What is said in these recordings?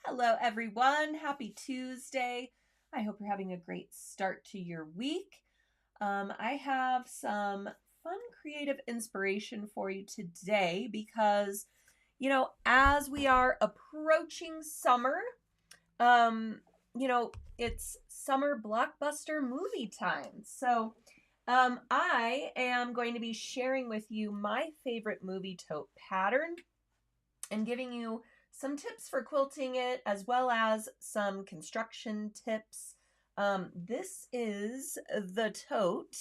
Hello, everyone. Happy Tuesday. I hope you're having a great start to your week. I have some fun creative inspiration for you today because, as we are approaching summer, um, it's summer blockbuster movie time. So, I am going to be sharing with you my favorite movie tote pattern and giving you some tips for quilting it as well as some construction tips. This is the Tote,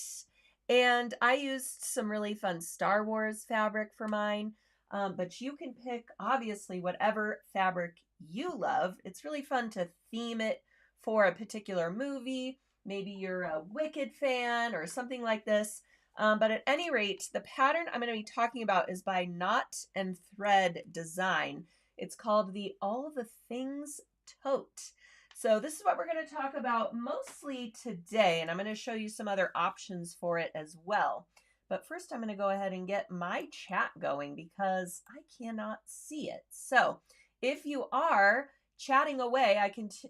and I used some really fun Star Wars fabric for mine, but you can pick obviously whatever fabric you love. It's really fun to theme it for a particular movie. Maybe you're a Wicked fan or something like this. But at any rate, the pattern I'm going to be talking about is by Knot and Thread Design. It's called the All the Things Tote. So this is what we're going to talk about mostly today, and I'm going to show you some other options for it as well. But first, I'm going to go ahead and get my chat going because I cannot see it. So if you are chatting away,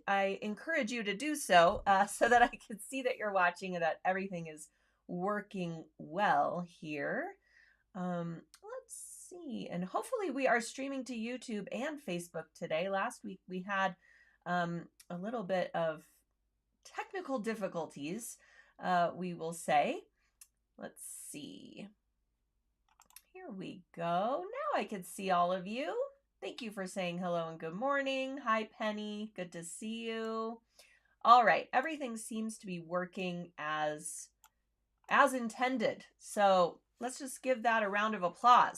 I encourage you to do so so that I can see that you're watching and that everything is working well here. Let's see. And hopefully we are streaming to YouTube and Facebook today. Last week we had a little bit of technical difficulties, we will say. Let's see. Here we go. Now I can see all of you. Thank you for saying hello and good morning. Hi, Penny. Good to see you. All right. Everything seems to be working as intended. So let's just give that a round of applause.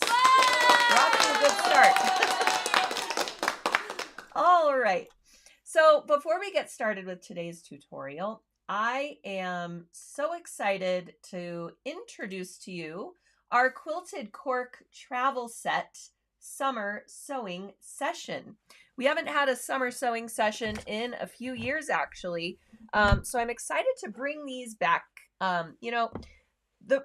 We're off to a good start. All right. So before we get started with today's tutorial, I am so excited to introduce to you our Quilted Cork Travel Set Summer Sewing Session. We haven't had a summer sewing session in a few years, actually. So I'm excited to bring these back. The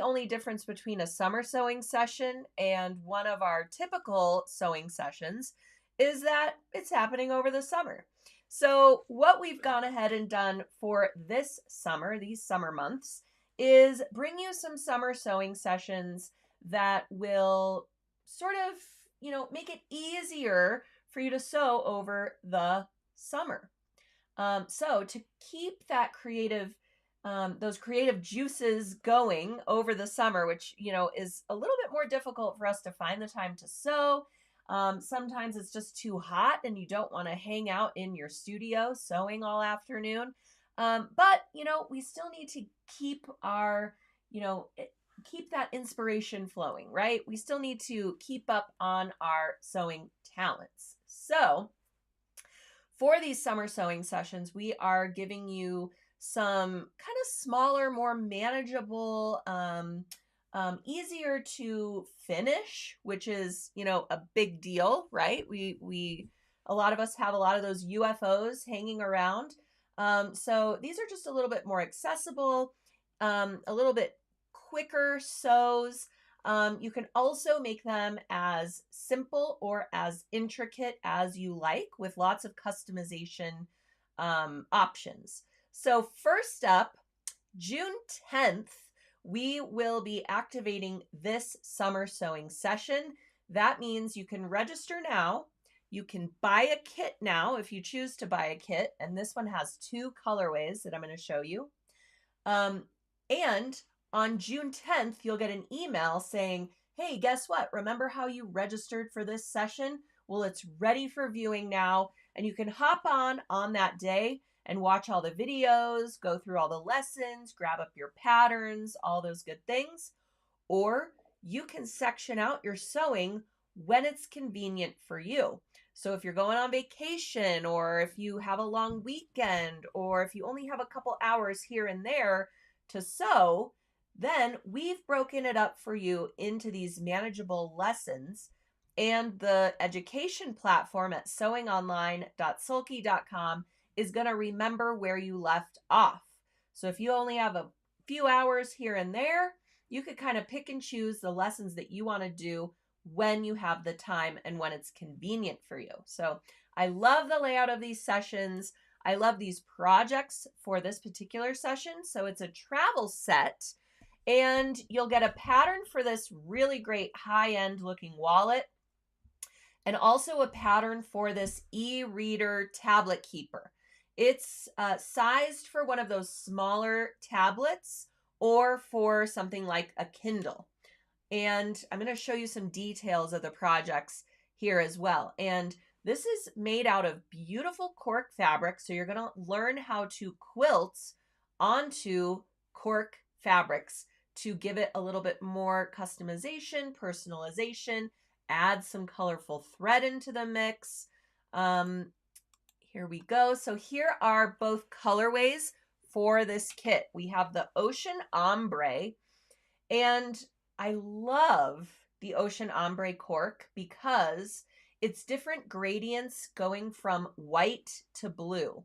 only difference between a summer sewing session and one of our typical sewing sessions is that it's happening over the summer. So what we've gone ahead and done for this summer, these summer months, is bring you some summer sewing sessions that will sort of, make it easier for you to sew over the summer. So to keep that those creative juices going over the summer, which, is a little bit more difficult for us to find the time to sew. Sometimes it's just too hot and you don't want to hang out in your studio sewing all afternoon. But, we still need to keep keep that inspiration flowing, right? We still need to keep up on our sewing talents. So for these summer sewing sessions, we are giving you some kind of smaller, more manageable, easier to finish, which is, a big deal, right? A lot of us have a lot of those UFOs hanging around. So these are just a little bit more accessible, a little bit quicker sews. You can also make them as simple or as intricate as you like with lots of customization options. So first up, June 10th, we will be activating this summer sewing session. That means you can register now. You can buy a kit now if you choose to buy a kit. And this one has 2 colorways that I'm going to show you. And on June 10th, you'll get an email saying, hey, guess what? Remember how you registered for this session? Well, it's ready for viewing now. And you can hop on that day and watch all the videos, go through all the lessons, grab up your patterns, all those good things. Or you can section out your sewing when it's convenient for you. So if you're going on vacation, or if you have a long weekend, or if you only have a couple hours here and there to sew, then we've broken it up for you into these manageable lessons. And the education platform at sewingonline.sulky.com is going to remember where you left off. So if you only have a few hours here and there, you could kind of pick and choose the lessons that you want to do when you have the time and when it's convenient for you. So I love the layout of these sessions. I love these projects for this particular session. So it's a travel set, and you'll get a pattern for this really great high-end looking wallet, and also a pattern for this e-reader tablet keeper. It's sized for one of those smaller tablets or for something like a Kindle. And I'm going to show you some details of the projects here as well. And this is made out of beautiful cork fabric. So you're going to learn how to quilt onto cork fabrics to give it a little bit more customization, personalization, add some colorful thread into the mix. Here we go. So here are both colorways for this kit. We have the Ocean Ombre, and I love the Ocean Ombre cork because it's different gradients going from white to blue.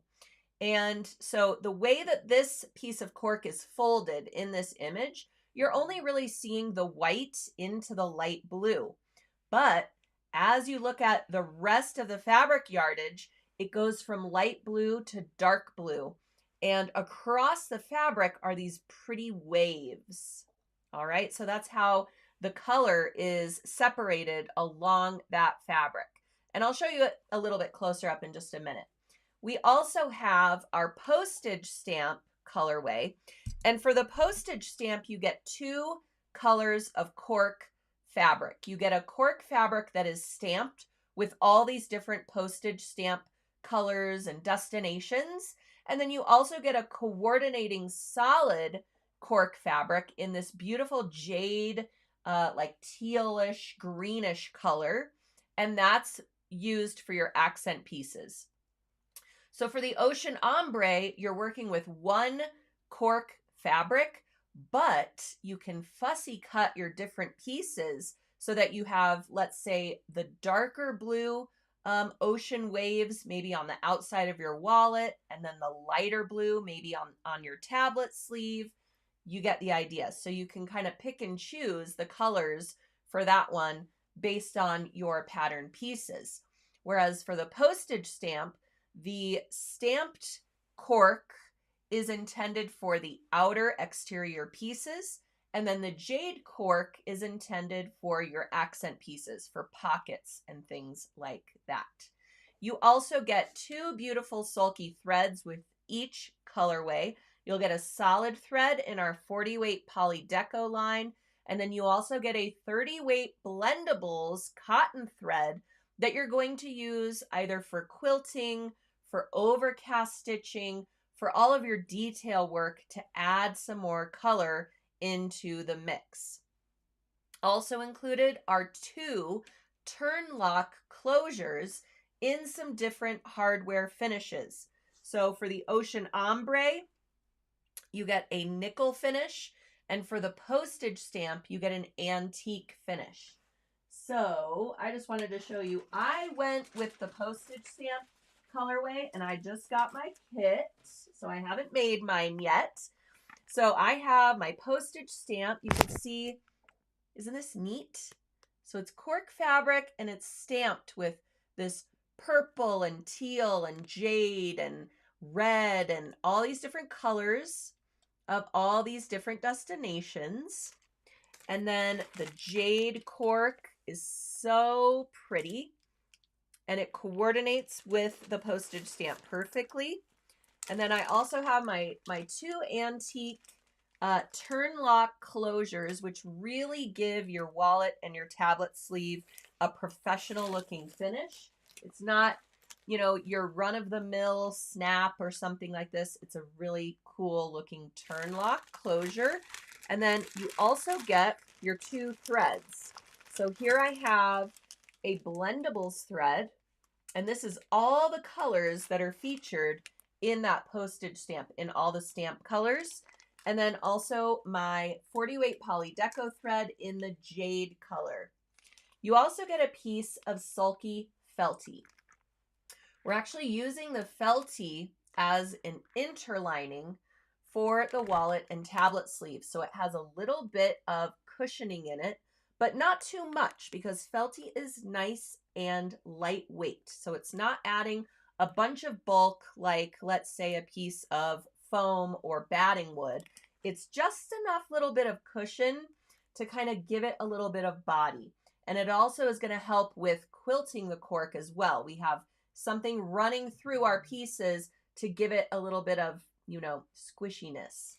And so the way that this piece of cork is folded in this image, you're only really seeing the white into the light blue. But as you look at the rest of the fabric yardage, it goes from light blue to dark blue. And across the fabric are these pretty waves. All right, so that's how the color is separated along that fabric. And I'll show you it a little bit closer up in just a minute. We also have our postage stamp colorway. And for the postage stamp, you get two colors of cork fabric. You get a cork fabric that is stamped with all these different postage stamp colors and destinations. And then you also get a coordinating solid cork fabric in this beautiful jade, like tealish, greenish color. And that's used for your accent pieces. So for the Ocean Ombre, you're working with one cork fabric, but you can fussy cut your different pieces so that you have, let's say, the darker blue ocean waves maybe on the outside of your wallet, and then the lighter blue maybe on your tablet sleeve. You get the idea. So you can kind of pick and choose the colors for that one based on your pattern pieces. Whereas for the postage stamp, the stamped cork is intended for the outer exterior pieces, and then the jade cork is intended for your accent pieces, for pockets and things like that. You also get two beautiful sulky threads with each colorway. You'll get a solid thread in our 40 weight poly deco line, and then you also get a 30 weight blendables cotton thread that you're going to use either for quilting, for overcast stitching, for all of your detail work to add some more color into the mix. Also included are two turn lock closures in some different hardware finishes. So for the Ocean Ombre, you get a nickel finish, and for the postage stamp, you get an antique finish. So I just wanted to show you, I went with the postage stamp colorway, and I just got my kit, so I haven't made mine yet. So I have my postage stamp. You can see, isn't this neat? So it's cork fabric, and it's stamped with this purple and teal and jade and red and all these different colors of all these different destinations. And then the jade cork is so pretty, and it coordinates with the postage stamp perfectly. And then I also have my two antique turn lock closures, which really give your wallet and your tablet sleeve a professional looking finish. It's not, you know, your run-of-the-mill snap or something like this. It's a really cool looking turn lock closure. And then you also get your two threads. So here I have a blendables thread, and this is all the colors that are featured in that postage stamp, in all the stamp colors. And then also my 40 weight poly deco thread in the jade color. You also get a piece of Sulky Felty. We're actually using the Felty as an interlining for the wallet and tablet sleeve. So it has a little bit of cushioning in it, but not too much because felty is nice and lightweight. So it's not adding a bunch of bulk like, let's say, a piece of foam or batting wood. It's just enough little bit of cushion to kind of give it a little bit of body. And it also is going to help with quilting the cork as well. We have something running through our pieces to give it a little bit of, you know, squishiness.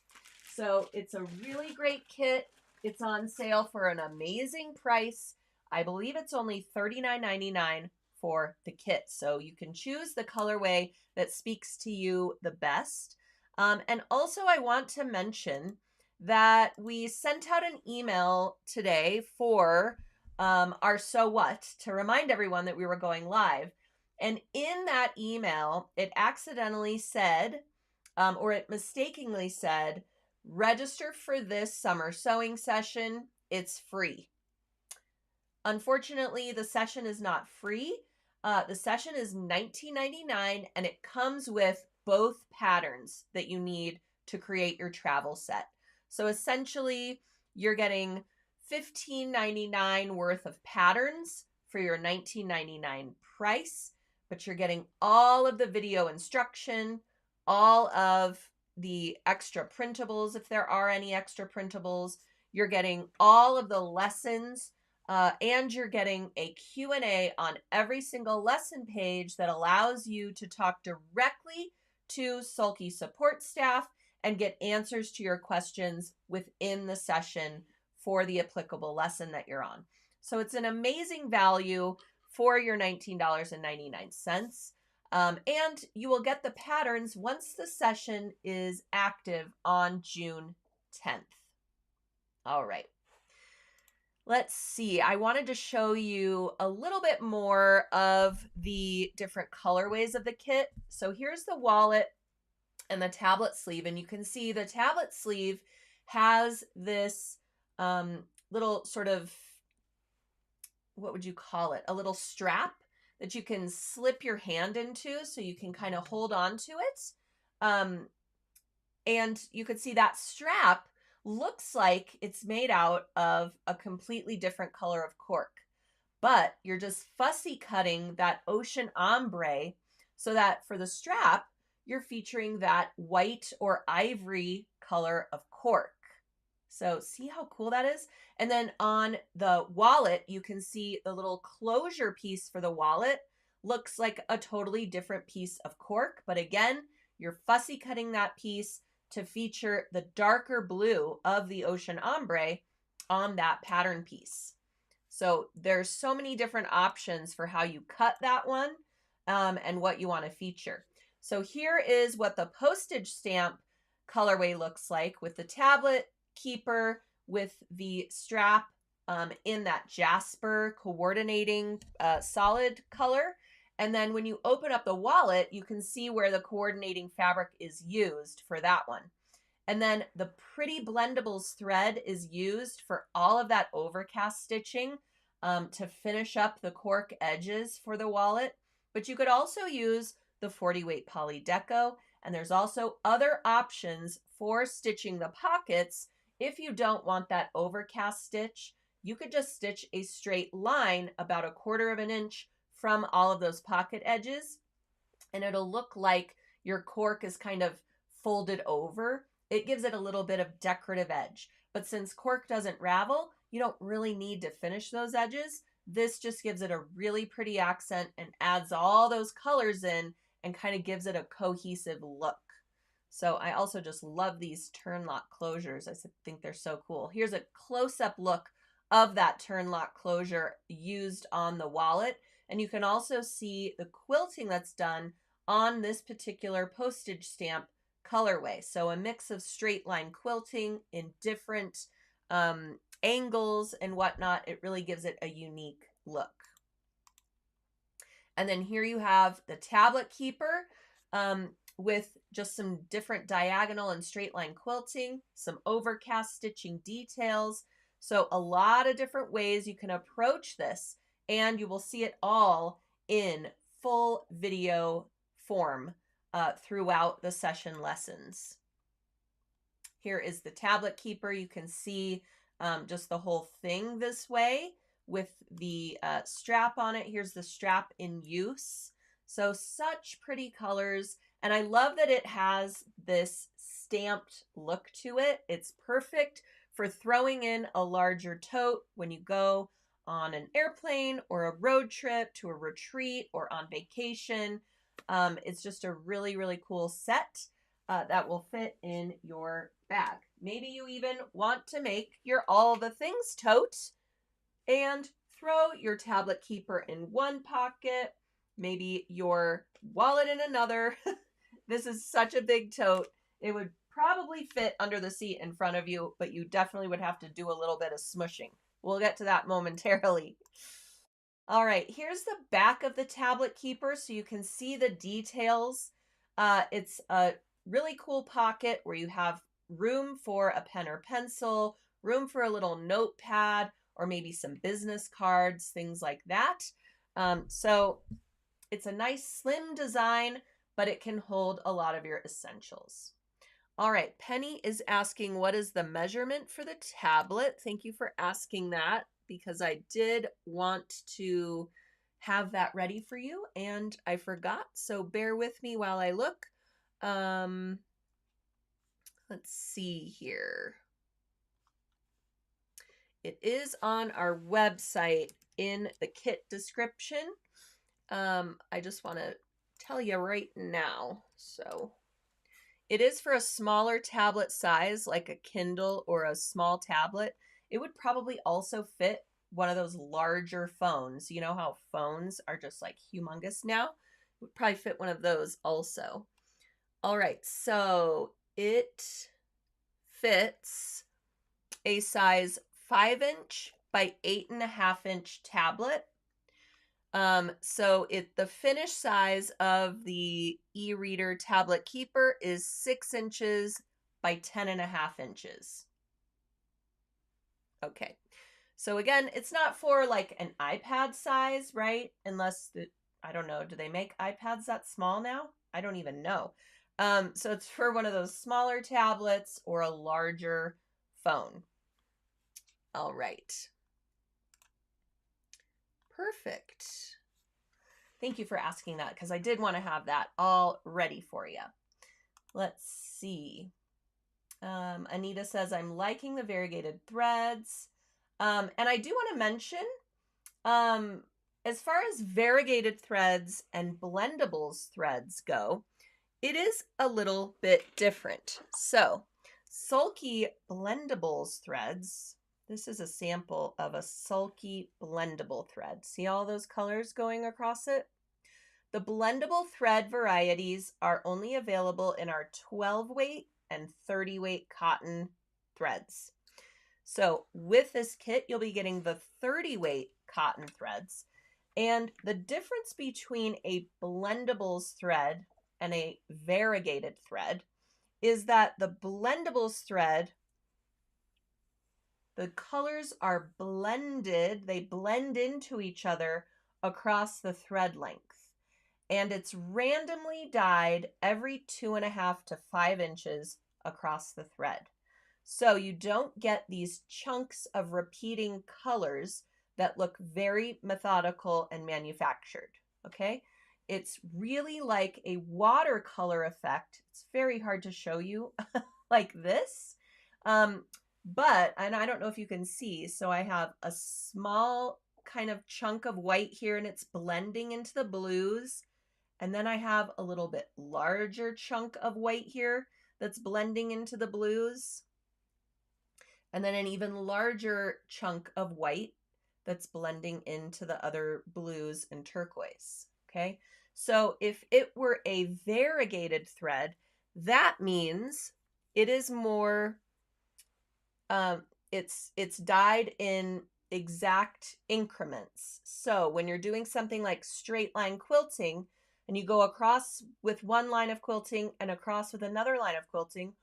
So it's a really great kit. It's on sale for an amazing price. I believe it's only $39.99 for the kit. So you can choose the colorway that speaks to you the best. And also I want to mention that we sent out an email today for our So What to remind everyone that we were going live. And in that email, it accidentally said, or it mistakenly said, register for this summer sewing session. It's free. Unfortunately, the session is not free. The session is $19.99 and it comes with both patterns that you need to create your travel set. So essentially, you're getting $15.99 worth of patterns for your $19.99 price, but you're getting all of the video instruction, all of the extra printables, if there are any extra printables. You're getting all of the lessons, and you're getting a Q&A on every single lesson page that allows you to talk directly to Sulky support staff and get answers to your questions within the session for the applicable lesson that you're on. So it's an amazing value for your $19.99. And you will get the patterns once the session is active on June 10th. All right. Let's see. I wanted to show you a little bit more of the different colorways of the kit. So here's the wallet and the tablet sleeve. And you can see the tablet sleeve has this little sort of, what would you call it? A little strap that you can slip your hand into so you can kind of hold on to it. And you could see that strap looks like it's made out of a completely different color of cork, but you're just fussy cutting that ocean ombre so that for the strap, you're featuring that white or ivory color of cork. So see how cool that is? And then on the wallet, you can see the little closure piece for the wallet looks like a totally different piece of cork. But again, you're fussy cutting that piece to feature the darker blue of the ocean ombre on that pattern piece. So there's so many different options for how you cut that one and what you want to feature. So here is what the postage stamp colorway looks like with the tablet keeper with the strap in that jasper coordinating solid color. And then when you open up the wallet, you can see where the coordinating fabric is used for that one. And then the pretty blendables thread is used for all of that overcast stitching to finish up the cork edges for the wallet. But you could also use the 40 weight poly deco. And there's also other options for stitching the pockets. If you don't want that overcast stitch, you could just stitch a straight line about 1/4 of an inch from all of those pocket edges, and it'll look like your cork is kind of folded over. It gives it a little bit of decorative edge. But since cork doesn't ravel, you don't really need to finish those edges. This just gives it a really pretty accent and adds all those colors in and kind of gives it a cohesive look. So I also just love these turn lock closures. I think they're so cool. Here's a close-up look of that turn lock closure used on the wallet. And you can also see the quilting that's done on this particular postage stamp colorway. So a mix of straight line quilting in different angles and whatnot. It really gives it a unique look. And then here you have the tablet keeper with just some different diagonal and straight line quilting, some overcast stitching details. So a lot of different ways you can approach this, and you will see it all in full video form throughout the session lessons. Here is the tablet keeper. You can see just the whole thing this way with the strap on it. Here's the strap in use. So such pretty colors. And I love that it has this stamped look to it. It's perfect for throwing in a larger tote when you go on an airplane or a road trip to a retreat or on vacation. It's just a really, really cool set that will fit in your bag. Maybe you even want to make your all the things tote and throw your tablet keeper in one pocket, maybe your wallet in another. This is such a big tote. It would probably fit under the seat in front of you, but you definitely would have to do a little bit of smushing. We'll get to that momentarily. All right, here's the back of the tablet keeper so you can see the details. It's a really cool pocket where you have room for a pen or pencil, room for a little notepad, or maybe some business cards, things like that. So it's a nice slim design, but it can hold a lot of your essentials. All right, Penny is asking, what is the measurement for the tablet? Thank you for asking that, because I did want to have that ready for you and I forgot. So bear with me while I look. Let's see here. It is on our website in the kit description. I just want to tell you right now. So it is for a smaller tablet size, like a Kindle or a small tablet. It would probably also fit one of those larger phones. You know how phones are just like humongous now? It would probably fit one of those also. All right, so it fits a size 5-inch by 8.5-inch tablet. So the finished size of the e-reader tablet keeper is 6 inches by 10.5 inches. Okay. So again, it's not for like an iPad size, right? Unless, I don't know, do they make iPads that small now? I don't even know. So it's for one of those smaller tablets or a larger phone. All right. Perfect. Thank you for asking that, because I did want to have that all ready for you. Let's see. Anita says, I'm liking the variegated threads. And I do want to mention, as far as variegated threads and blendables threads go, it is a little bit different. So, Sulky blendables threads. This is a sample of a Sulky blendable thread. See all those colors going across it? The blendable thread varieties are only available in our 12 weight and 30 weight cotton threads. So with this kit, you'll be getting the 30 weight cotton threads. And the difference between a blendables thread and a variegated thread is that the blendables thread, the colors are blended, they blend into each other across the thread length. And it's randomly dyed every 2.5 to 5 inches across the thread. So you don't get these chunks of repeating colors that look very methodical and manufactured, okay? It's really like a watercolor effect. It's very hard to show you like this. But, and I don't know if you can see, so I have a small kind of chunk of white here and it's blending into the blues. And then I have a little bit larger chunk of white here that's blending into the blues. And then an even larger chunk of white that's blending into the other blues and turquoise, okay? So if it were a variegated thread, that means it is more, it's dyed in exact increments. So when you're doing something like straight line quilting and you go across with one line of quilting and across with another line of quilting,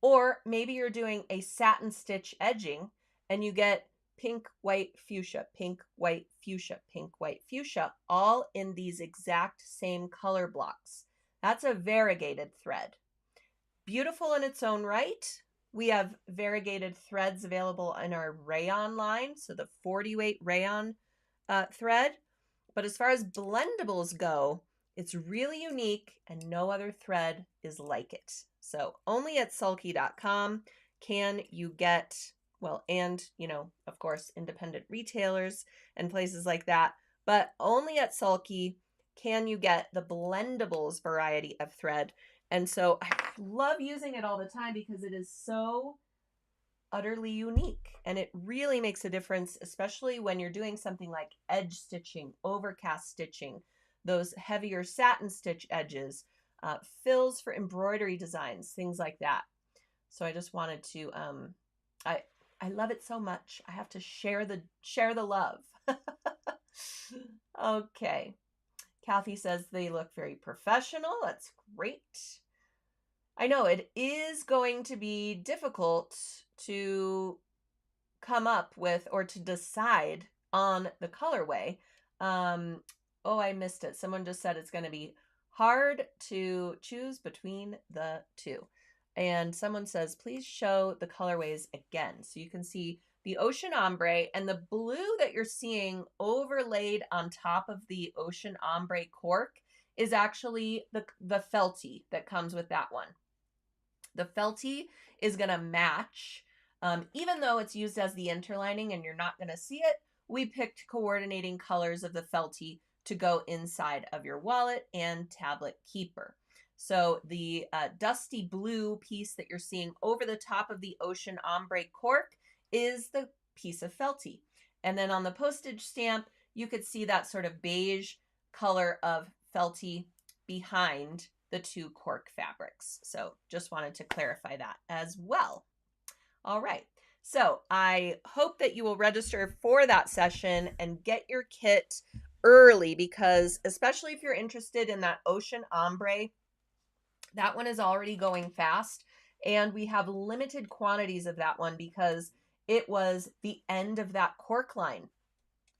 or maybe you're doing a satin stitch edging and you get pink, white, fuchsia, pink, white, fuchsia, pink, white, fuchsia, all in these exact same color blocks. That's a variegated thread. Beautiful in its own right, We have variegated threads available in our rayon line, so the 40 weight rayon thread. But as far as blendables go, it's really unique and no other thread is like it. So only at sulky.com can you get, well, and, you know, of course, independent retailers and places like that, but only at Sulky can you get the blendables variety of thread. And so I love using it all the time because it is so utterly unique and it really makes a difference, especially when you're doing something like edge stitching, overcast stitching, those heavier satin stitch edges, fills for embroidery designs, things like that. So I just wanted to I love it so much. I have to share the love. Okay. Kathy says they look very professional. That's great. I know it is going to be difficult to come up with or to decide on the colorway. Oh, I missed it. Someone just said it's going to be hard to choose between the two. And someone says, please show the colorways again. So you can see the ocean ombre and the blue that you're seeing overlaid on top of the ocean ombre cork is actually the felty that comes with that one. The felty is going to match, even though it's used as the interlining and you're not going to see it. We picked coordinating colors of the felty to go inside of your wallet and tablet keeper. So the dusty blue piece that you're seeing over the top of the ocean ombre cork is the piece of felty. And then on the postage stamp, you could see that sort of beige color of felty behind the two cork fabrics. So just wanted to clarify that as well. All right. So I hope that you will register for that session and get your kit early because especially if you're interested in that ocean ombre, that one is already going fast and we have limited quantities of that one because it was the end of that cork line.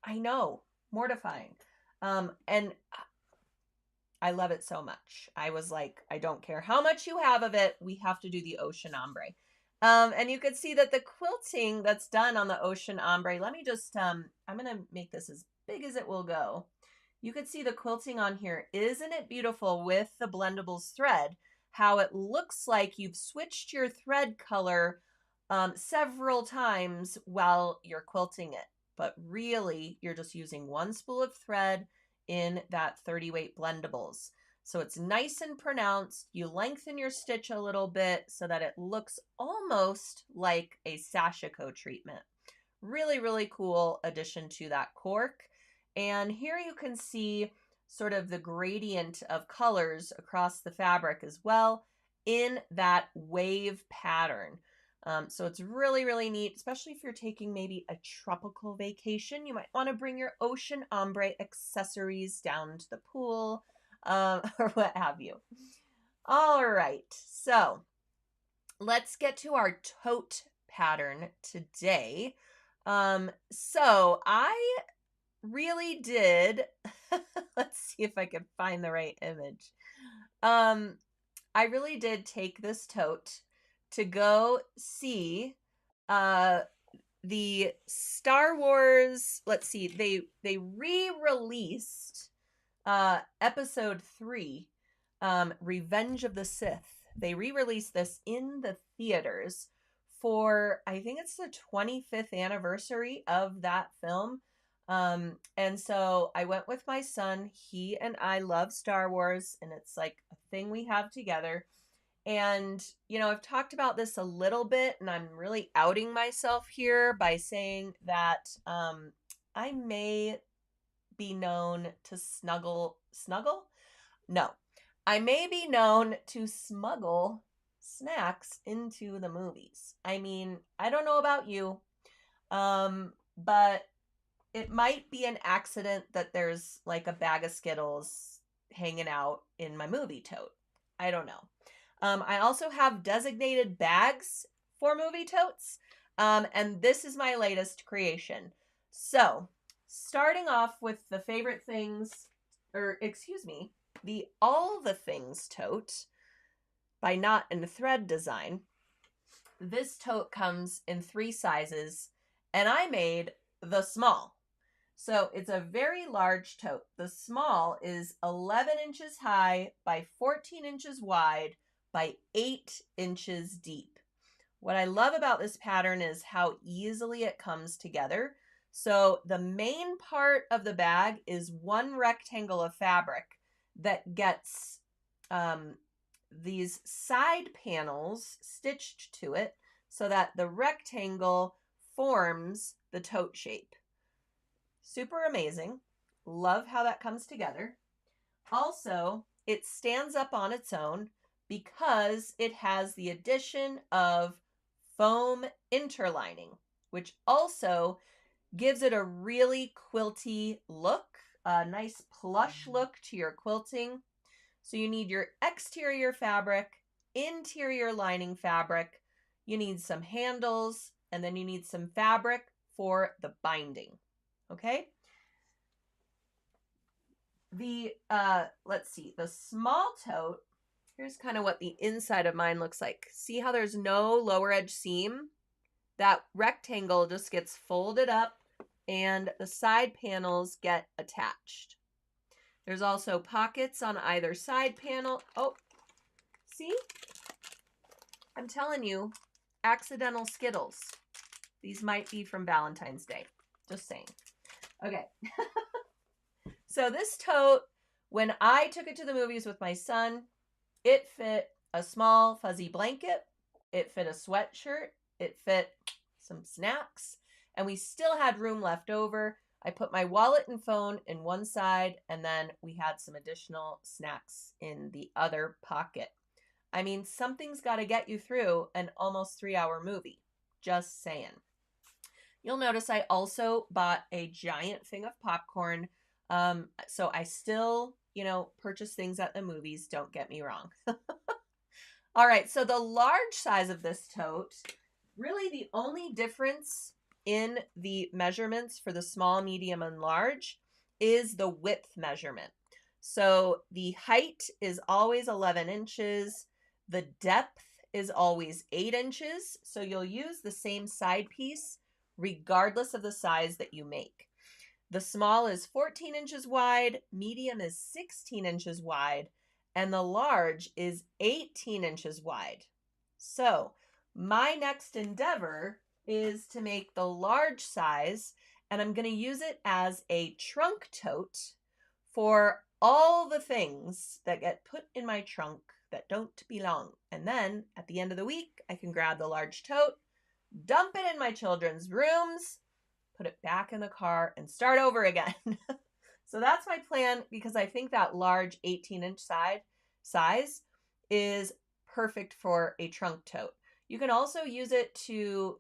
I know, mortifying. And I love it so much. I was like, I don't care how much you have of it. We have to do the ocean ombre. And you could see that the quilting that's done on the ocean ombre, let me just, I'm going to make this as big as it will go. You could see the quilting on here. Isn't it beautiful with the blendables thread? How it looks like you've switched your thread color several times while you're quilting it. But really, you're just using one spool of thread in that 30 weight blendables. So it's nice and pronounced. You lengthen your stitch a little bit so that it looks almost like a sashiko treatment. Really, really cool addition to that cork. And here you can see sort of the gradient of colors across the fabric as well in that wave pattern. So it's really, really neat, especially if you're taking maybe a tropical vacation. You might want to bring your ocean ombre accessories down to the pool or what have you. All right, so let's get to our tote pattern today. So I really did, let's see if I can find the right image. I really did take this tote to go see the Star Wars, let's see, they re-released episode 3, Revenge of the Sith. They re-released this in the theaters for, I think it's the 25th anniversary of that film. And so I went with my son. He and I love Star Wars, and it's like a thing we have together. And, you know, I've talked about this a little bit, and I'm really outing myself here by saying that I may be known to snuggle? No. I may be known to smuggle snacks into the movies. I mean, I don't know about you, but it might be an accident that there's like a bag of Skittles hanging out in my movie tote. I don't know. I also have designated bags for movie totes, and this is my latest creation. So, starting off with the favorite things, or excuse me, the All the Things tote by Knot and Thread Design. This tote comes in 3 sizes, and I made the small. So it's a very large tote. The small is 11 inches high by 14 inches wide by 8 inches deep. What I love about this pattern is how easily it comes together. So the main part of the bag is one rectangle of fabric that gets these side panels stitched to it so that the rectangle forms the tote shape. Super amazing. Love how that comes together. Also, it stands up on its own because it has the addition of foam interlining, which also gives it a really quilty look, a nice plush look to your quilting. So you need your exterior fabric, interior lining fabric, you need some handles, and then you need some fabric for the binding. Okay? Let's see, the small tote, here's kind of what the inside of mine looks like. See how there's no lower edge seam? That rectangle just gets folded up and the side panels get attached. There's also pockets on either side panel. Oh, see? I'm telling you, accidental Skittles. These might be from Valentine's Day. Just saying. Okay. So this tote, when I took it to the movies with my son, it fit a small fuzzy blanket, it fit a sweatshirt, it fit some snacks, and we still had room left over. I put my wallet and phone in one side, and then we had some additional snacks in the other pocket. I mean, something's got to get you through an almost 3-hour movie. Just saying. You'll notice I also bought a giant thing of popcorn. So I still, purchase things at the movies. Don't get me wrong. All right. So the large size of this tote, really the only difference in the measurements for the small, medium, and large is the width measurement. So the height is always 11 inches. The depth is always 8 inches. So you'll use the same side piece regardless of the size that you make. The small is 14 inches wide, medium is 16 inches wide, and the large is 18 inches wide. So my next endeavor is to make the large size, and I'm going to use it as a trunk tote for all the things that get put in my trunk that don't belong. And then at the end of the week, I can grab the large tote, dump it in my children's rooms, put it back in the car, and start over again. So that's my plan, because I think that large 18-inch size is perfect for a trunk tote. You can also use it to,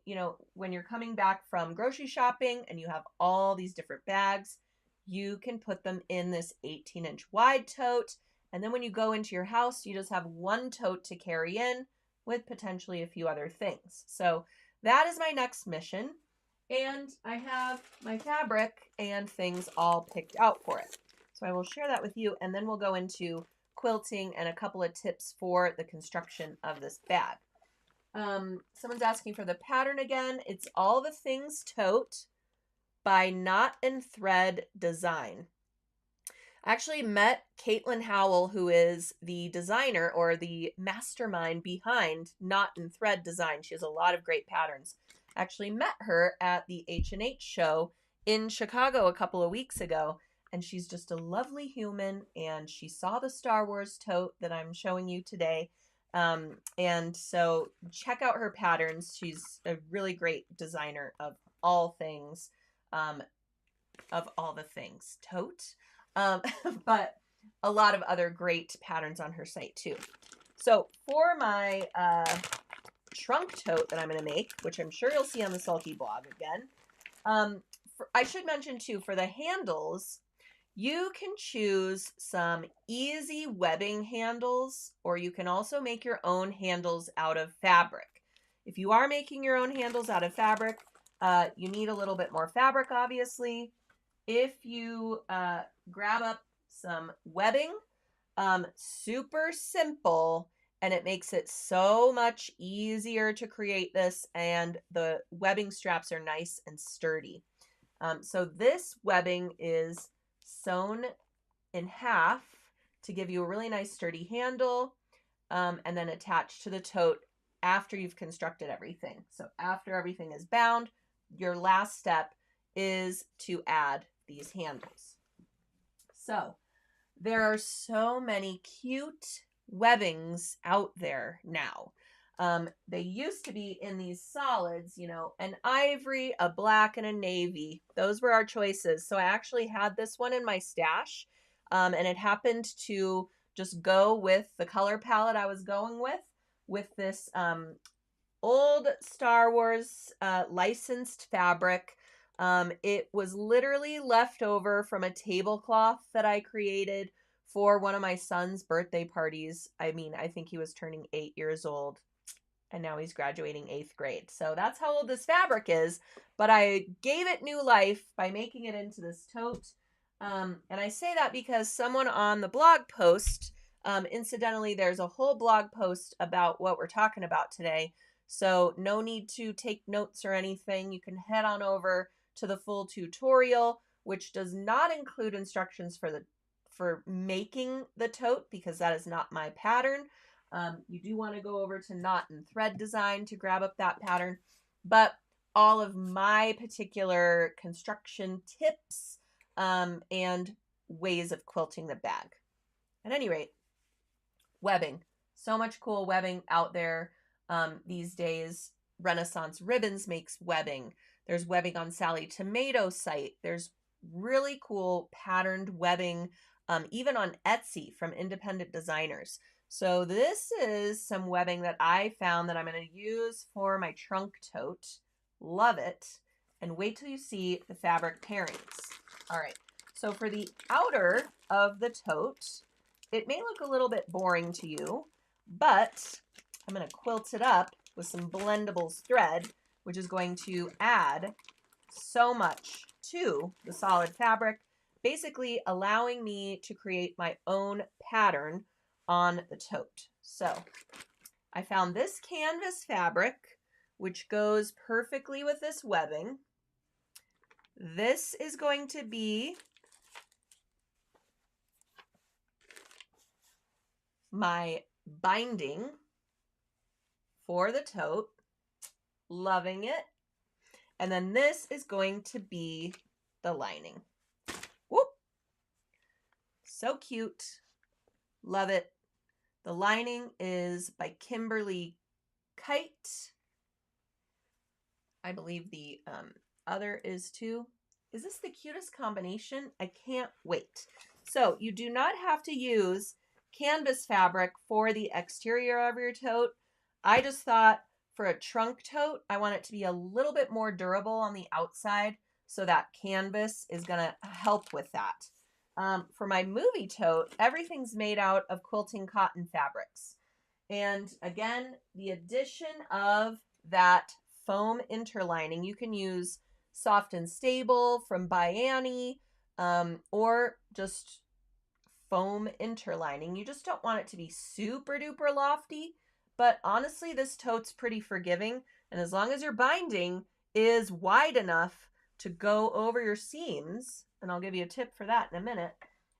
when you're coming back from grocery shopping and you have all these different bags, you can put them in this 18-inch wide tote. And then when you go into your house, you just have one tote to carry in with potentially a few other things. So that is my next mission. And I have my fabric and things all picked out for it. So I will share that with you, and then we'll go into quilting and a couple of tips for the construction of this bag. Someone's asking for the pattern again. It's All the Things Tote by Knot and Thread Design. I actually met Caitlin Howell, who is the designer or the mastermind behind Knot and Thread Design. She has a lot of great patterns. Actually met her at the H&H show in Chicago a couple of weeks ago, and she's just a lovely human, and she saw the Star Wars tote that I'm showing you today, and so check out her patterns. She's a really great designer of all things, of all the things tote, but a lot of other great patterns on her site too. So for my trunk tote that I'm going to make, which I'm sure you'll see on the Sulky blog again. I should mention too, for the handles, you can choose some easy webbing handles, or you can also make your own handles out of fabric. If you are making your own handles out of fabric, you need a little bit more fabric, obviously. If you grab up some webbing, super simple, and it makes it so much easier to create this, and the webbing straps are nice and sturdy. So this webbing is sewn in half to give you a really nice sturdy handle, and then attached to the tote after you've constructed everything. So after everything is bound, your last step is to add these handles. So there are so many cute webbings out there now. They used to be in these solids, you know, an ivory, a black, and a navy. Those were our choices. So I actually had this one in my stash, and it happened to just go with the color palette I was going with this old Star Wars licensed fabric. It was literally left over from a tablecloth that I created for one of my son's birthday parties. I mean, I think he was turning 8 years old, and now he's graduating 8th grade. So that's how old this fabric is, but I gave it new life by making it into this tote. And I say that because someone on the blog post, incidentally, there's a whole blog post about what we're talking about today. So no need to take notes or anything. You can head on over to the full tutorial, which does not include instructions for making the tote, because that is not my pattern. You do want to go over to Knot and Thread Design to grab up that pattern, but all of my particular construction tips and ways of quilting the bag. At any rate, webbing. So much cool webbing out there these days. Renaissance Ribbons makes webbing. There's webbing on Sally Tomato's site. There's really cool patterned webbing, even on Etsy from independent designers. So this is some webbing that I found that I'm going to use for my trunk tote. Love it. And wait till you see the fabric pairings. All right. So for the outer of the tote, it may look a little bit boring to you, but I'm going to quilt it up with some Blendables thread, which is going to add so much to the solid fabric, basically allowing me to create my own pattern on the tote. So I found this canvas fabric, which goes perfectly with this webbing. This is going to be my binding for the tote. Loving it. And then this is going to be the lining. Whoop! So cute. Love it. The lining is by Kimberly Kite. I believe the other is too. Is this the cutest combination? I can't wait. So you do not have to use canvas fabric for the exterior of your tote. I just thought for a trunk tote, I want it to be a little bit more durable on the outside, so that canvas is going to help with that. For my movie tote, everything's made out of quilting cotton fabrics. And again, the addition of that foam interlining, you can use Soft and Stable from By Annie, or just foam interlining. You just don't want it to be super duper lofty, but honestly, this tote's pretty forgiving, and as long as your binding is wide enough to go over your seams, and I'll give you a tip for that in a minute,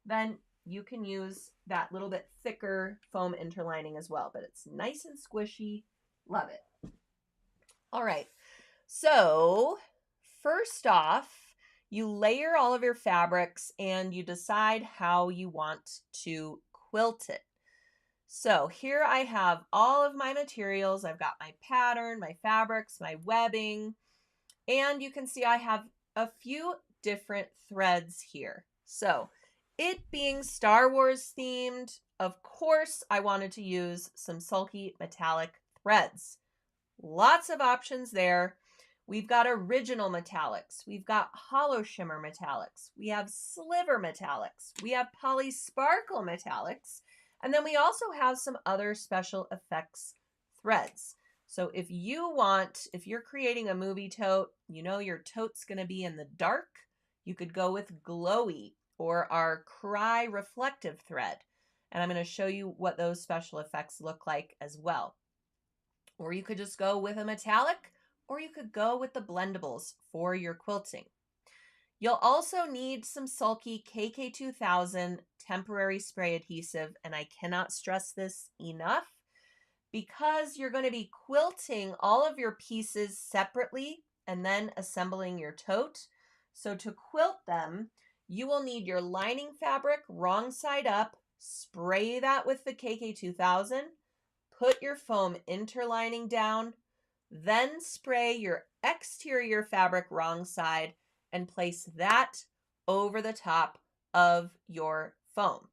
then you can use that little bit thicker foam interlining as well, but it's nice and squishy. Love it. All right, so first off, you layer all of your fabrics and you decide how you want to quilt it. So here I have all of my materials. I've got my pattern, my fabrics, my webbing, and you can see I have a few different threads here. So it being Star Wars themed, of course, I wanted to use some Sulky metallic threads. Lots of options there. We've got original metallics. We've got hollow shimmer metallics. We have sliver metallics. We have poly sparkle metallics. And then we also have some other special effects threads. So if you're creating a movie tote, you know your tote's going to be in the dark, you could go with Glowy or our Cry reflective thread. And I'm going to show you what those special effects look like as well. Or you could just go with a metallic, or you could go with the blendables for your quilting. You'll also need some Sulky KK2000 temporary spray adhesive, and I cannot stress this enough because you're going to be quilting all of your pieces separately and then assembling your tote. So to quilt them, you will need your lining fabric wrong side up, spray that with the KK2000, put your foam interlining down, then spray your exterior fabric wrong side and place that over the top of your foam.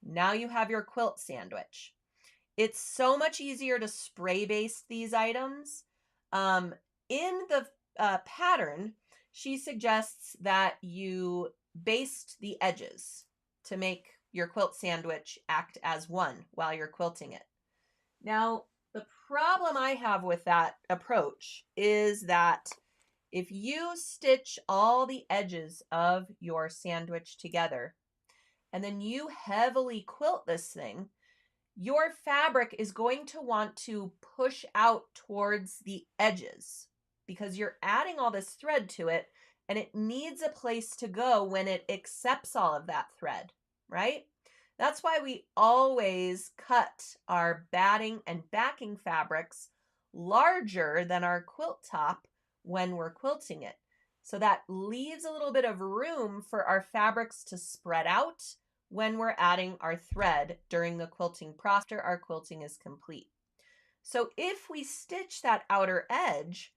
Now you have your quilt sandwich. It's so much easier to spray baste these items. In the pattern, she suggests that you baste the edges to make your quilt sandwich act as one while you're quilting it. Now, the problem I have with that approach is that if you stitch all the edges of your sandwich together and then you heavily quilt this thing, your fabric is going to want to push out towards the edges because you're adding all this thread to it and it needs a place to go when it accepts all of that thread, right? That's why we always cut our batting and backing fabrics larger than our quilt top when we're quilting it. So that leaves a little bit of room for our fabrics to spread out when we're adding our thread during the quilting process after our quilting is complete. So if we stitch that outer edge,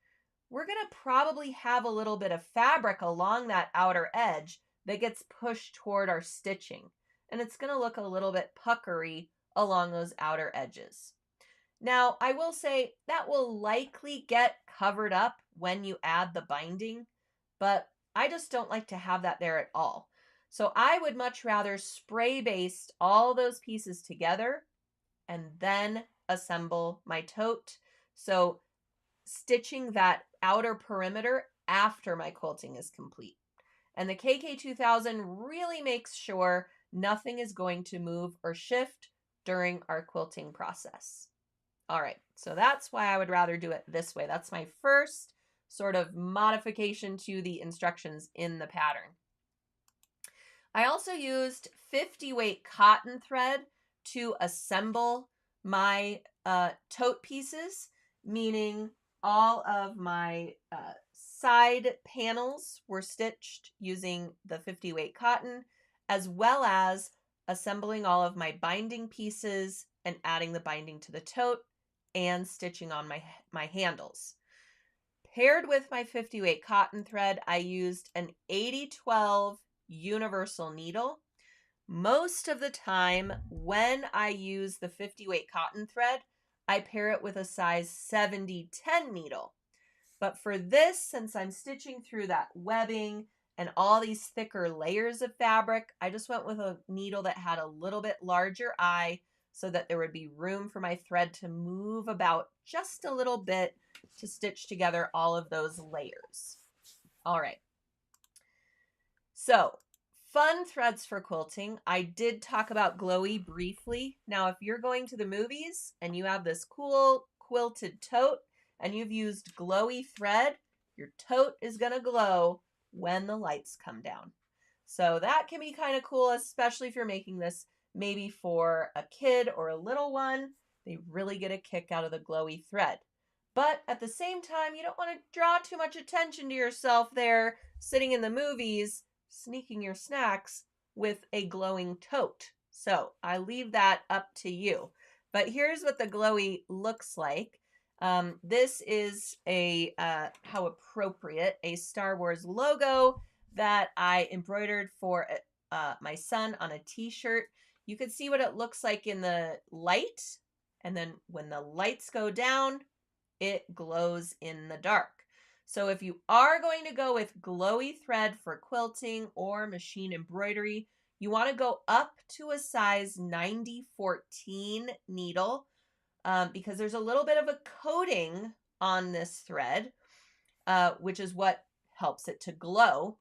we're going to probably have a little bit of fabric along that outer edge that gets pushed toward our stitching. And it's going to look a little bit puckery along those outer edges. Now, I will say that will likely get covered up when you add the binding, but I just don't like to have that there at all. So I would much rather spray baste all those pieces together and then assemble my tote. So stitching that outer perimeter after my quilting is complete. And the KK2000 really makes sure nothing is going to move or shift during our quilting process. All right, so that's why I would rather do it this way. That's my first sort of modification to the instructions in the pattern. I also used 50 weight cotton thread to assemble my tote pieces, meaning all of my side panels were stitched using the 50 weight cotton, as well as assembling all of my binding pieces and adding the binding to the tote and stitching on my handles. Paired with my 50 weight cotton thread, I used an 80-12 universal needle. Most of the time when I use the 50 weight cotton thread, I pair it with a size 70-10 needle. But for this, since I'm stitching through that webbing and all these thicker layers of fabric, I just went with a needle that had a little bit larger eye so that there would be room for my thread to move about just a little bit to stitch together all of those layers. All right. So, fun threads for quilting. I did talk about Glowy briefly. Now, if you're going to the movies and you have this cool quilted tote and you've used Glowy thread, your tote is going to glow when the lights come down. So that can be kind of cool, especially if you're making this maybe for a kid or a little one. They really get a kick out of the Glowy thread. But at the same time, you don't want to draw too much attention to yourself there, sitting in the movies, sneaking your snacks with a glowing tote. So I leave that up to you. But here's what the Glowy looks like. This is a, how appropriate, a Star Wars logo that I embroidered for my son on a t-shirt. You can see what it looks like in the light. And then when the lights go down, it glows in the dark. So if you are going to go with Glowy thread for quilting or machine embroidery, you want to go up to a size 90-14 needle because there's a little bit of a coating on this thread, which is what helps it to glow.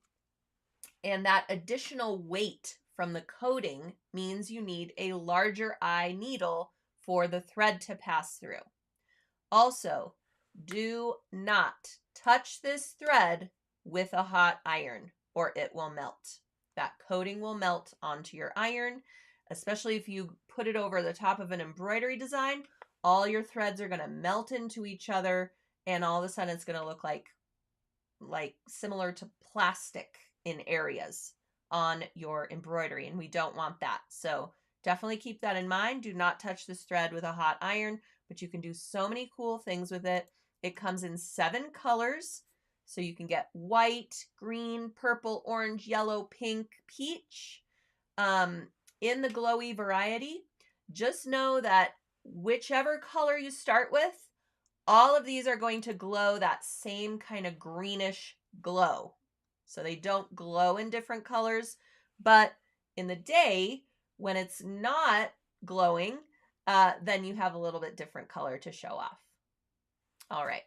And that additional weight from the coating means you need a larger eye needle for the thread to pass through. Also, do not touch this thread with a hot iron or it will melt. That coating will melt onto your iron, especially if you put it over the top of an embroidery design. All your threads are going to melt into each other, and all of a sudden it's going to look like similar to plastic in areas on your embroidery, and we don't want that. So definitely keep that in mind. Do not touch this thread with a hot iron, but you can do so many cool things with it. It comes in 7 colors, so you can get white, green, purple, orange, yellow, pink, peach. In the glowy variety, just know that whichever color you start with, all of these are going to glow that same kind of greenish glow. So they don't glow in different colors, but in the day, when it's not glowing, then you have a little bit different color to show off. All right.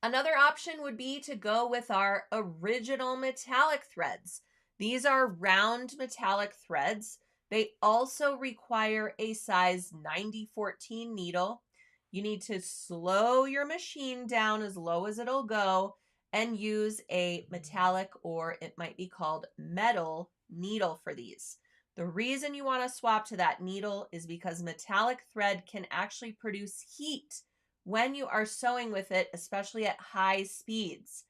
Another option would be to go with our original metallic threads. These are round metallic threads. They also require a size 90-14 needle. You need to slow your machine down as low as it'll go and use a metallic, or it might be called metal, needle for these. The reason you want to swap to that needle is because metallic thread can actually produce heat when you are sewing with it, especially at high speeds.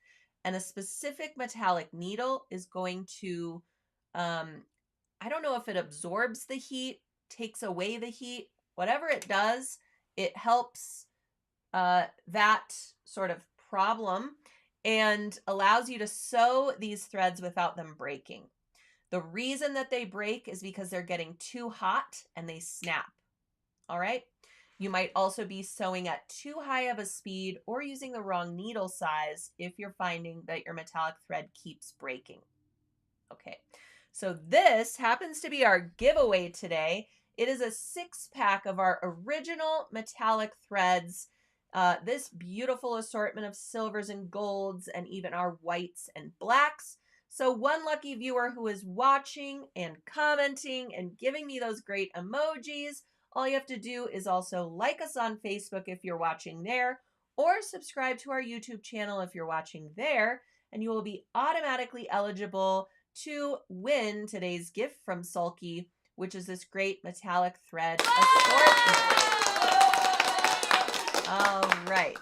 And a specific metallic needle is going to, I don't know if it absorbs the heat, takes away the heat, whatever it does, it helps that sort of problem and allows you to sew these threads without them breaking. The reason that they break is because they're getting too hot and they snap. All right. You might also be sewing at too high of a speed or using the wrong needle size if you're finding that your metallic thread keeps breaking. Okay, so this happens to be our giveaway today. It is a 6-pack of our original metallic threads. This beautiful assortment of silvers and golds and even our whites and blacks. So one lucky viewer who is watching and commenting and giving me those great emojis, all you have to do is also like us on Facebook if you're watching there, or subscribe to our YouTube channel if you're watching there, and you will be automatically eligible to win today's gift from Sulky, which is this great metallic thread assortment. All right.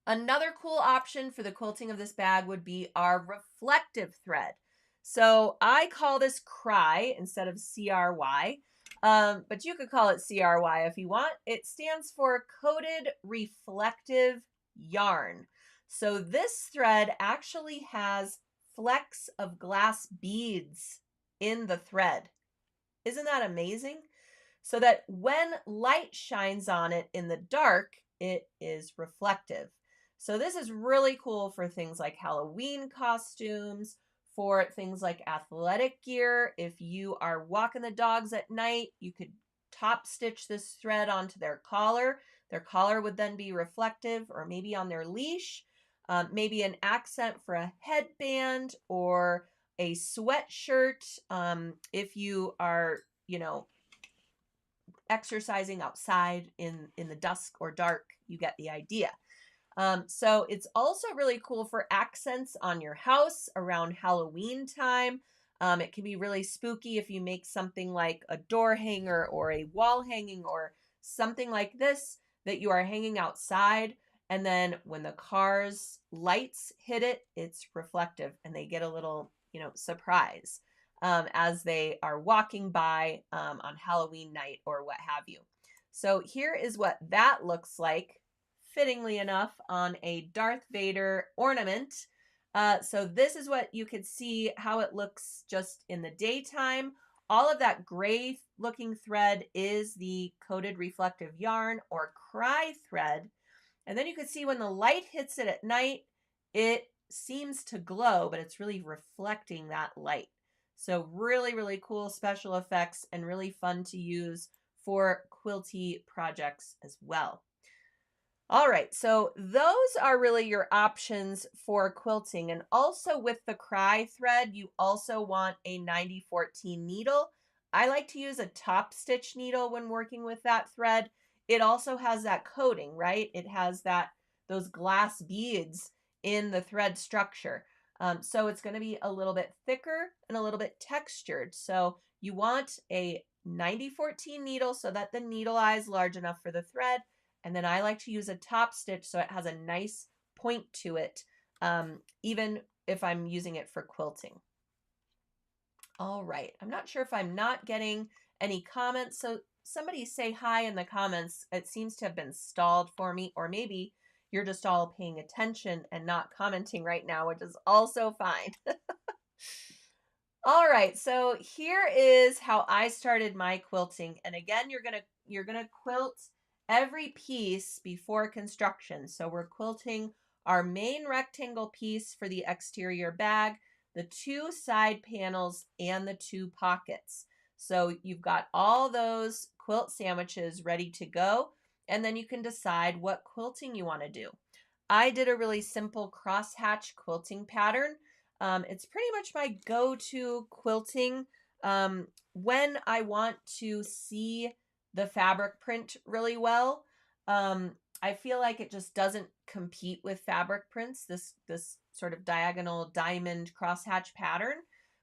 Another cool option for the quilting of this bag would be our reflective thread. So I call this CRY instead of CRY, but you could call it CRY if you want. It stands for Coated Reflective Yarn. So this thread actually has flecks of glass beads in the thread. Isn't that amazing? So that when light shines on it in the dark, it is reflective. So this is really cool for things like Halloween costumes, for things like athletic gear. If you are walking the dogs at night, you could top stitch this thread onto their collar. Their collar would then be reflective, or maybe on their leash, maybe an accent for a headband or a sweatshirt. If you are, exercising outside in the dusk or dark, you get the idea. So it's also really cool for accents on your house around Halloween time. It can be really spooky if you make something like a door hanger or a wall hanging or something like this that you are hanging outside. And then when the car's lights hit it, it's reflective and they get a little, surprise as they are walking by on Halloween night or what have you. So here is what that looks like, fittingly enough, on a Darth Vader ornament. So this is what you could see how it looks just in the daytime. All of that gray looking thread is the coated reflective yarn or CRY thread. And then you can see when the light hits it at night, it seems to glow, but it's really reflecting that light. So really, really cool special effects and really fun to use for quilty projects as well. All right, so those are really your options for quilting. And also with the cry thread, you also want a 9014 needle. I like to use a top stitch needle when working with that thread. It also has that coating, right? It has those glass beads in the thread structure. So it's going to be a little bit thicker and a little bit textured. So you want a 9014 needle so that the needle eye is large enough for the thread. And then I like to use a top stitch so it has a nice point to it, even if I'm using it for quilting. All right, I'm not sure if I'm not getting any comments, so somebody say hi in the comments. It seems to have been stalled for me, or maybe you're just all paying attention and not commenting right now, which is also fine. All right, so here is how I started my quilting. And again, you're gonna quilt every piece before construction. So we're quilting our main rectangle piece for the exterior bag, the two side panels, and the two pockets. So you've got all those quilt sandwiches ready to go, and then you can decide what quilting you want to do. I did a really simple crosshatch quilting pattern. It's pretty much my go-to quilting when I want to see the fabric print really well. I feel like it just doesn't compete with fabric prints, this sort of diagonal diamond crosshatch pattern.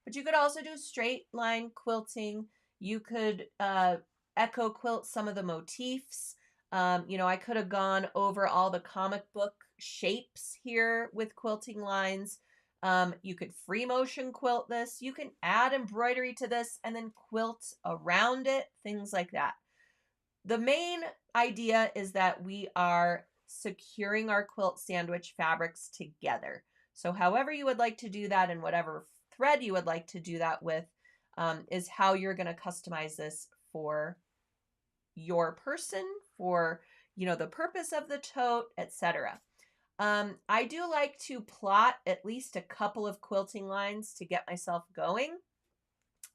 But you could also do straight line quilting. You could echo quilt some of the motifs. I could have gone over all the comic book shapes here with quilting lines. You could free motion quilt this. You can add embroidery to this and then quilt around it, things like that. The main idea is that we are securing our quilt sandwich fabrics together. So however you would like to do that and whatever thread you would like to do that with is how you're going to customize this for your person, for the purpose of the tote, etc. I do like to plot at least a couple of quilting lines to get myself going.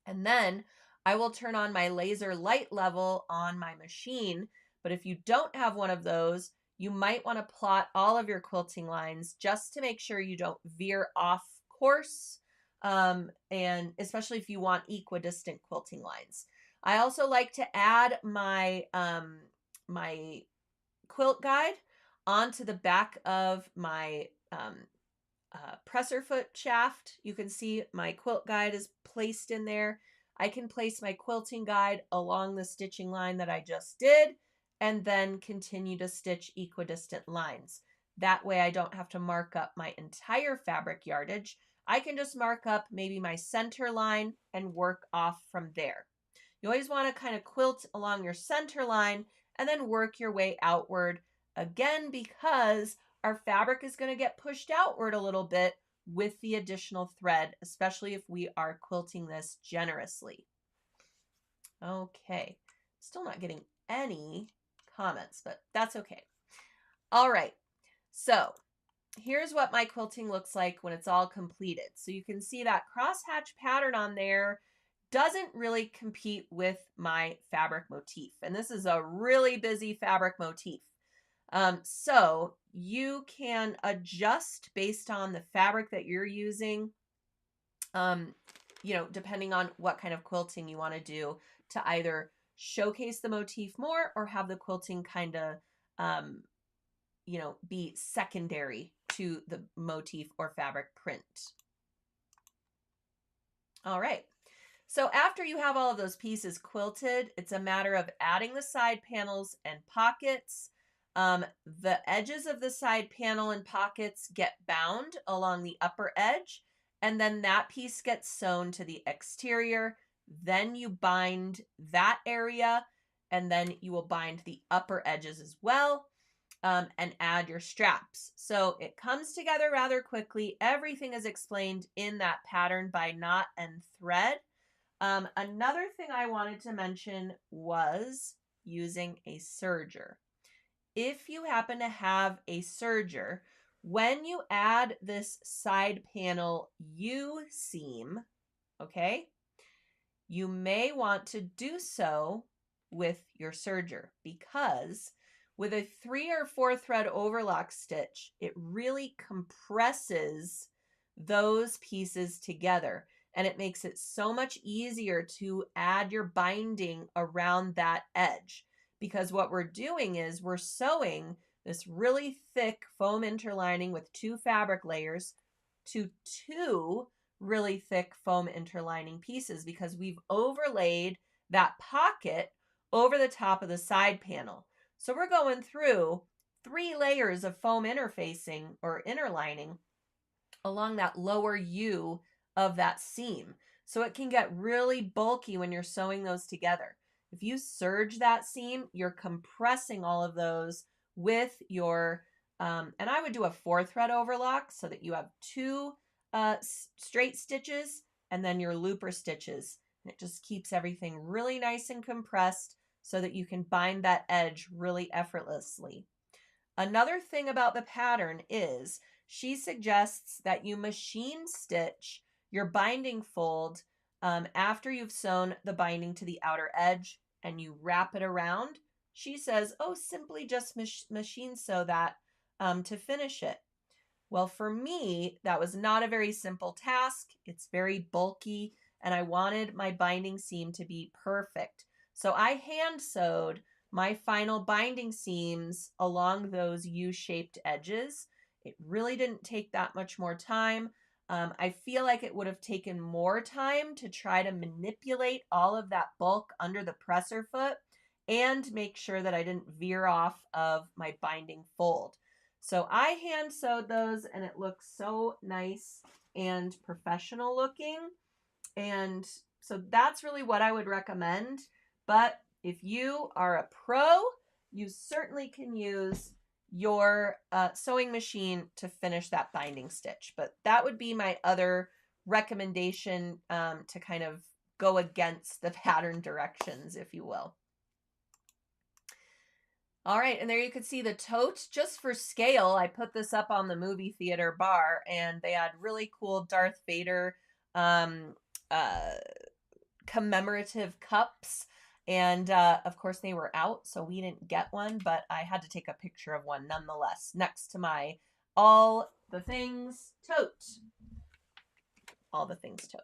And then I will turn on my laser light level on my machine. But if you don't have one of those, you might want to plot all of your quilting lines just to make sure you don't veer off course. And especially if you want equidistant quilting lines. I also like to add my quilt guide onto the back of my presser foot shaft. You can see my quilt guide is placed in there. I can place my quilting guide along the stitching line that I just did and then continue to stitch equidistant lines. That way I don't have to mark up my entire fabric yardage. I can just mark up maybe my center line and work off from there. You always want to kind of quilt along your center line and then work your way outward. Again, because our fabric is going to get pushed outward a little bit with the additional thread, especially if we are quilting this generously. Okay, still not getting any comments, but that's okay. All right, so here's what my quilting looks like when it's all completed. So you can see that crosshatch pattern on there doesn't really compete with my fabric motif. And this is a really busy fabric motif. So you can adjust based on the fabric that you're using, depending on what kind of quilting you want to do to either showcase the motif more or have the quilting kind of, be secondary to the motif or fabric print. All right. So after you have all of those pieces quilted, it's a matter of adding the side panels and pockets. The edges of the side panel and pockets get bound along the upper edge, and then that piece gets sewn to the exterior. Then you bind that area, and then you will bind the upper edges as well, and add your straps. So it comes together rather quickly. Everything is explained in that pattern by knot and thread. Another thing I wanted to mention was using a serger. If you happen to have a serger, when you add this side panel U seam, okay, you may want to do so with your serger because With a 3 or 4 thread overlock stitch, it really compresses those pieces together, and it makes it so much easier to add your binding around that edge, because what we're doing is we're sewing this really thick foam interlining with 2 fabric layers to 2 really thick foam interlining pieces, because we've overlaid that pocket over the top of the side panel. So we're going through 3 layers of foam interfacing or interlining along that lower U of that seam. So it can get really bulky when you're sewing those together. If you serge that seam, you're compressing all of those with your, and I would do a 4 thread overlock so that you have 2 straight stitches and then your looper stitches. And it just keeps everything really nice and compressed so that you can bind that edge really effortlessly. Another thing about the pattern is she suggests that you machine stitch your binding fold after you've sewn the binding to the outer edge and you wrap it around. She says, oh, simply just machine sew that to finish it. Well, for me, that was not a very simple task. It's very bulky, and I wanted my binding seam to be perfect. So I hand sewed my final binding seams along those U-shaped edges. It really didn't take that much more time. I feel like it would have taken more time to try to manipulate all of that bulk under the presser foot and make sure that I didn't veer off of my binding fold. So I hand sewed those, and it looks so nice and professional looking. And so that's really what I would recommend. But if you are a pro, you certainly can use your sewing machine to finish that binding stitch. But that would be my other recommendation to kind of go against the pattern directions, if you will. All right, and there you could see the tote. Just for scale, I put this up on the movie theater bar, and they had really cool Darth Vader commemorative cups. And of course, they were out, so we didn't get one, but I had to take a picture of one nonetheless next to my All the Things tote. All the Things tote.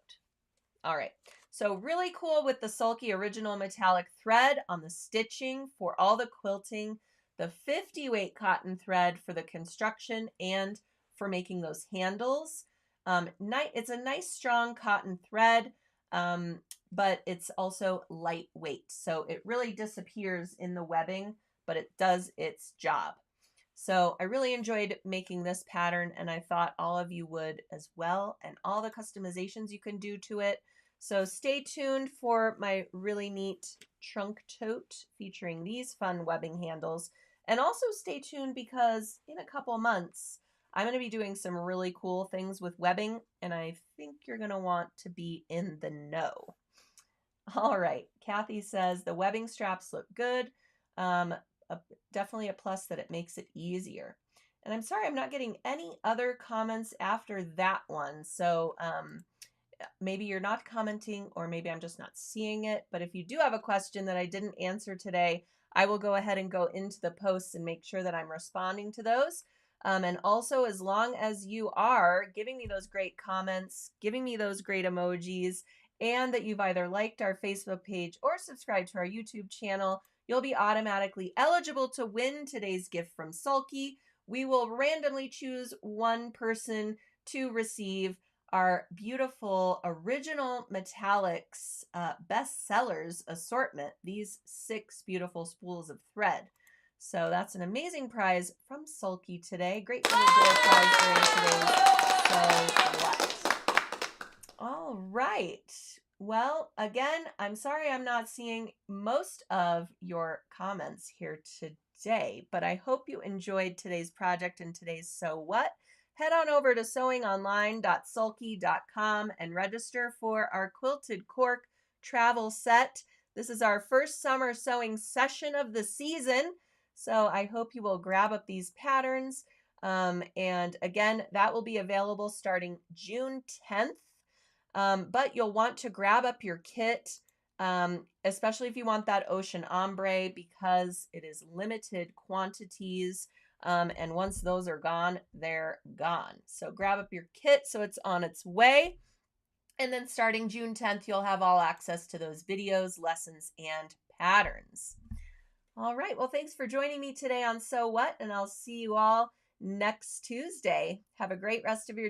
All right, so really cool with the Sulky original metallic thread on the stitching for all the quilting, the 50 weight cotton thread for the construction and for making those handles. It's a nice strong cotton thread, but it's also lightweight, so it really disappears in the webbing, but it does its job. So I really enjoyed making this pattern, and I thought all of you would as well, and all the customizations you can do to it. So stay tuned for my really neat trunk tote featuring these fun webbing handles. And also stay tuned because in a couple months, I'm going to be doing some really cool things with webbing, and I think you're going to want to be in the know. All right, Kathy says the webbing straps look good. Definitely a plus that it makes it easier. And I'm sorry I'm not getting any other comments after that one. So maybe you're not commenting, or maybe I'm just not seeing it. But if you do have a question that I didn't answer today, I will go ahead and go into the posts and make sure that I'm responding to those. And also, as long as you are giving me those great comments, giving me those great emojis, and that you've either liked our Facebook page or subscribed to our YouTube channel, you'll be automatically eligible to win today's gift from Sulky. We will randomly choose one person to receive our beautiful original metallics bestsellers assortment, these 6 beautiful spools of thread. So that's an amazing prize from Sulky today. Great little door prize during today's So What. All right. Well, again, I'm sorry I'm not seeing most of your comments here today, but I hope you enjoyed today's project and today's So What. Head on over to sewingonline.sulky.com and register for our Quilted Cork travel set. This is our first summer sewing session of the season, so I hope you will grab up these patterns. And again, that will be available starting June 10th. But you'll want to grab up your kit especially if you want that ocean ombre, because it is limited quantities. And once those are gone, they're gone. So grab up your kit so it's on its way. And then starting June 10th, you'll have all access to those videos, lessons, and patterns. All right. Well, thanks for joining me today on So What, and I'll see you all next Tuesday. Have a great rest of your day.